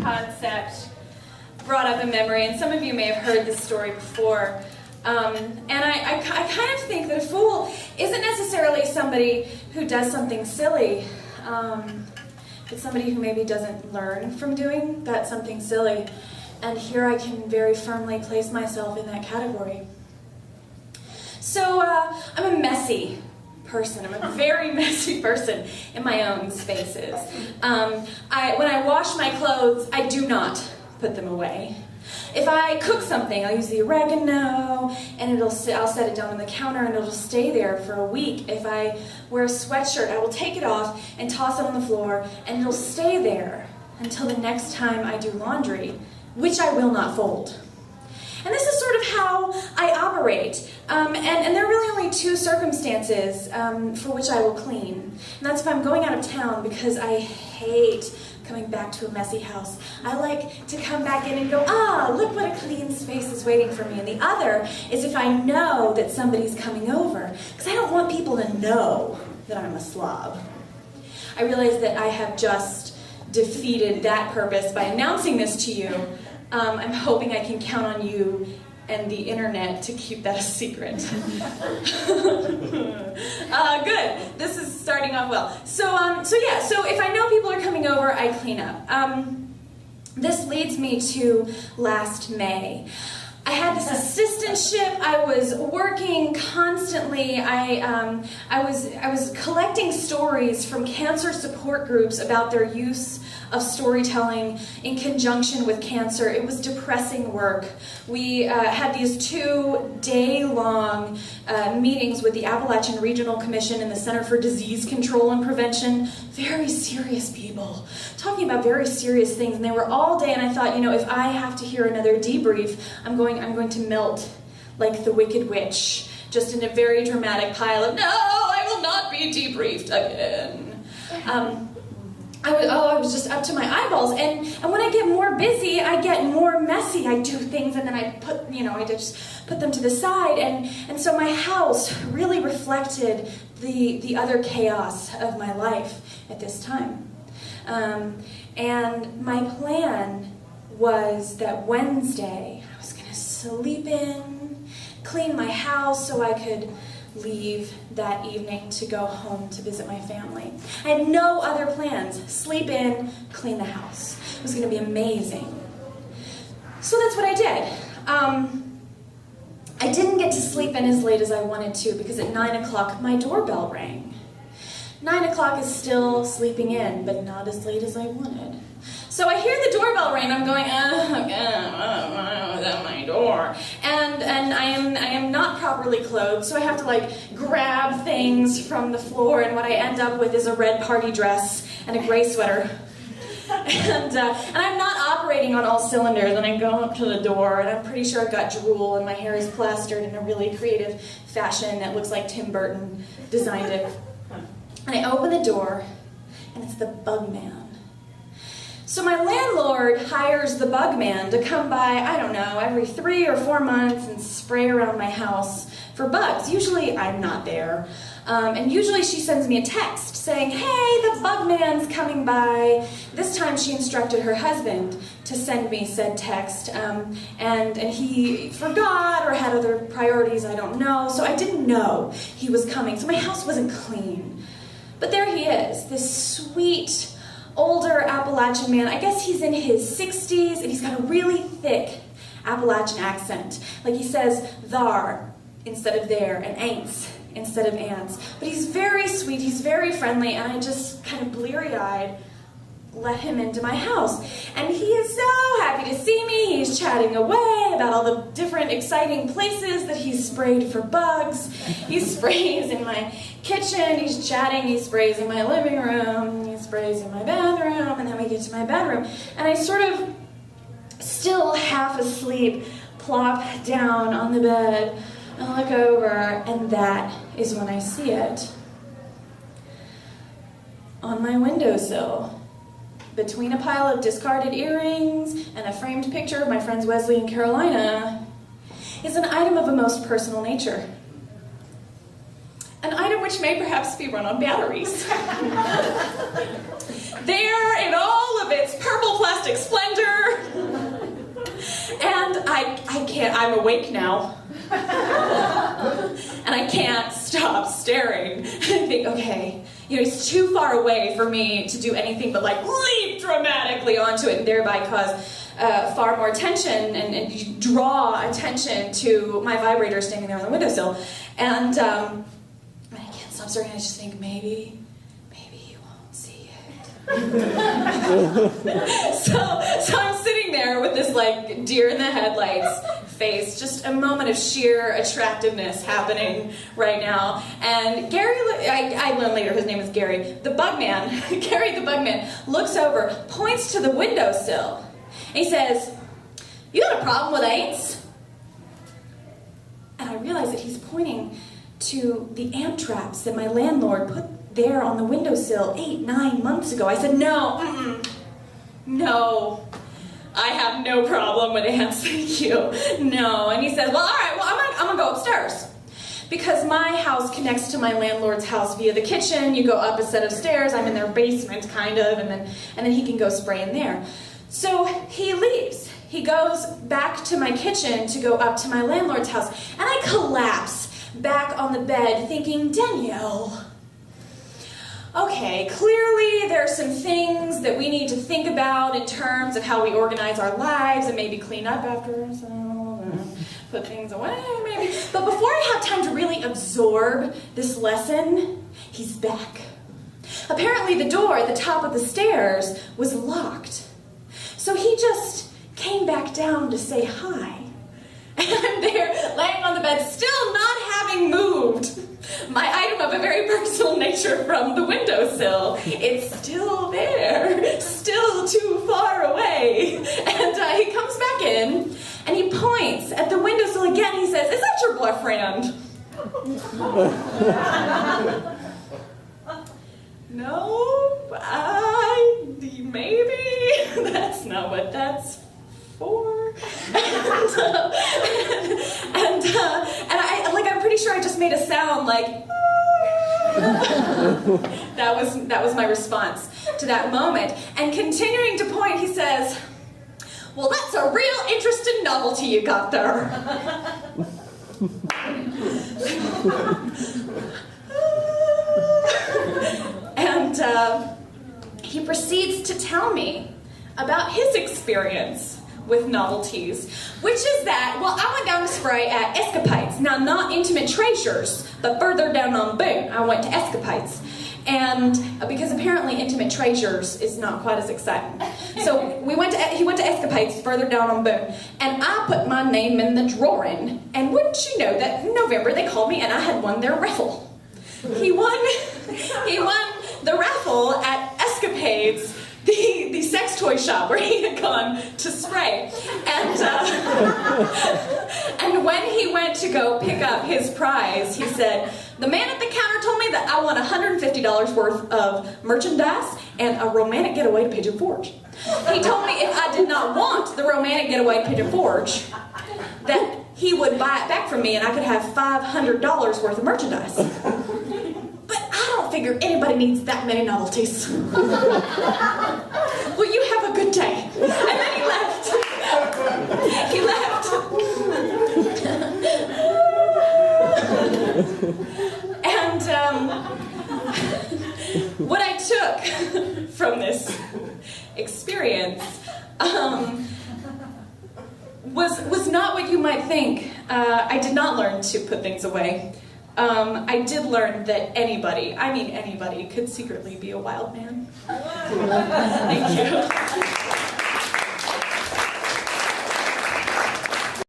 concept brought up a memory, and some of you may have heard this story before. And I kind of think that a fool isn't necessarily somebody who does something silly. It's somebody who maybe doesn't learn from doing that something silly. And here I can very firmly place myself in that category. So I'm a messy person. I'm a very messy person in my own spaces. When I wash my clothes, I do not put them away. If I cook something, I'll use the oregano, and I'll set it down on the counter, and it'll stay there for a week. If I wear a sweatshirt, I will take it off and toss it on the floor, and it'll stay there until the next time I do laundry, which I will not fold. And this is sort of how I operate. And there are really only two circumstances for which I will clean. And that's if I'm going out of town, because I hate coming back to a messy house. I like to come back in and go, look what a clean space is waiting for me. And the other is if I know that somebody's coming over, because I don't want people to know that I'm a slob. I realize that I have just defeated that purpose by announcing this to you. I'm hoping I can count on you and the internet to keep that a secret. Good. This is starting off well. So if I know people are coming over, I clean up. This leads me to last May. I had this assistantship. I was working constantly. I was collecting stories from cancer support groups about their use of storytelling in conjunction with cancer. It was depressing work. We had these 2-day-long meetings with the Appalachian Regional Commission and the Center for Disease Control and Prevention. Very serious people, talking about very serious things, and they were all day, and I thought, if I have to hear another debrief, I'm going to melt like the Wicked Witch, just in a very dramatic pile of, no, I will not be debriefed again. I was just up to my eyeballs, and when I get more busy, I get more messy. I do things, and then I just put them to the side, and so my house really reflected the other chaos of my life at this time. And my plan was that Wednesday I was going to sleep in, clean my house so I could leave that evening to go home to visit my family. I had no other plans. Sleep in, clean the house. It was going to be amazing. So that's what I did. I didn't get to sleep in as late as I wanted to, because at 9 o'clock my doorbell rang. 9 o'clock is still sleeping in, but not as late as I wanted. So I hear the doorbell ring. I'm going, at my door, and I am not properly clothed, so I have to grab things from the floor, and what I end up with is a red party dress and a gray sweater. And I'm not operating on all cylinders, and I go up to the door, and I'm pretty sure I've got drool, and my hair is plastered in a really creative fashion that looks like Tim Burton designed it. And I open the door, and it's the bug man. So my landlord hires the bug man to come by, every 3 or 4 months and spray around my house for bugs. Usually I'm not there. And usually she sends me a text saying, hey, the bug man's coming by. This time she instructed her husband to send me said text. And he forgot or had other priorities, I don't know. So I didn't know he was coming. So my house wasn't clean. But there he is, this sweet, older Appalachian man. I guess he's in his 60s, and he's got a really thick Appalachian accent. Like he says thar instead of there, and ain'ts instead of ants. But he's very sweet, he's very friendly, and I just kind of bleary-eyed let him into my house. And he is so happy to see me. He's chatting away about all the different exciting places that he's sprayed for bugs. He sprays in my kitchen, he's chatting, he sprays in my living room, he sprays in my bathroom, and then we get to my bedroom. And I sort of, still half asleep, plop down on the bed and look over, and that is when I see it. On my windowsill, between a pile of discarded earrings and a framed picture of my friends Wesley and Carolina, is an item of a most personal nature. An item which may perhaps be run on batteries. There, in all of its purple plastic splendor, I'm awake now. And I can't stop staring. I think, okay, he's too far away for me to do anything but like leap dramatically onto it and thereby cause far more tension and draw attention to my vibrator standing there on the windowsill. And I can't stop staring. I just think maybe you won't see it. So I'm sitting there with this like deer in the headlights face, just a moment of sheer attractiveness happening right now. And Gary, I learned later his name is Gary, the Bugman, Gary the Bugman, looks over, points to the windowsill, and he says, "You got a problem with ants?" And I realize that he's pointing to the ant traps that my landlord put there on the windowsill 8-9 months ago. I said, no, I have no problem with ants, thank you. No. And he said, well, all right, well, I'm gonna go upstairs. Because my house connects to my landlord's house via the kitchen. You go up a set of stairs. I'm in their basement, kind of, and then he can go spray in there. So he leaves. He goes back to my kitchen to go up to my landlord's house. And I collapse back on the bed thinking, Danielle, okay, clearly there are some things that we need to think about in terms of how we organize our lives and maybe clean up after ourselves and put things away, maybe. But before I have time to really absorb this lesson, he's back. Apparently the door at the top of the stairs was locked. So he just came back down to say hi. And I'm there, laying on the bed, still not having moved my item of a very personal nature from the windowsill. It's still there, still too far away. And he comes back in, and he points at the windowsill again. He says, "Is that your boyfriend?" No, maybe. That's not what that's for. And I'm pretty sure I just made a sound like that was my response to that moment. And continuing to point, he says, "Well, that's a real interesting novelty you got there." And he proceeds to tell me about his experience with novelties, which is that, well, I went down to spray at Escapades. Now, not Intimate Treasures, but further down on Boone, I went to Escapades. And because apparently Intimate Treasures is not quite as exciting. So he went to Escapades further down on Boone, and I put my name in the drawing. And wouldn't you know that in November they called me and I had won their raffle. He won the raffle at Escapades, the sex toy shop where he had gone to spray. And when he went to go pick up his prize, he said, "The man at the counter told me that I won $150 worth of merchandise and a romantic getaway to Pigeon Forge. He told me if I did not want the romantic getaway to Pigeon Forge, that he would buy it back from me and I could have $500 worth of merchandise. But I don't figure anybody needs that many novelties. Well, you have a good day." And then he left. He left. And what I took from this experience was not what you might think. I did not learn to put things away. I did learn that anybody could secretly be a wild man. Thank you.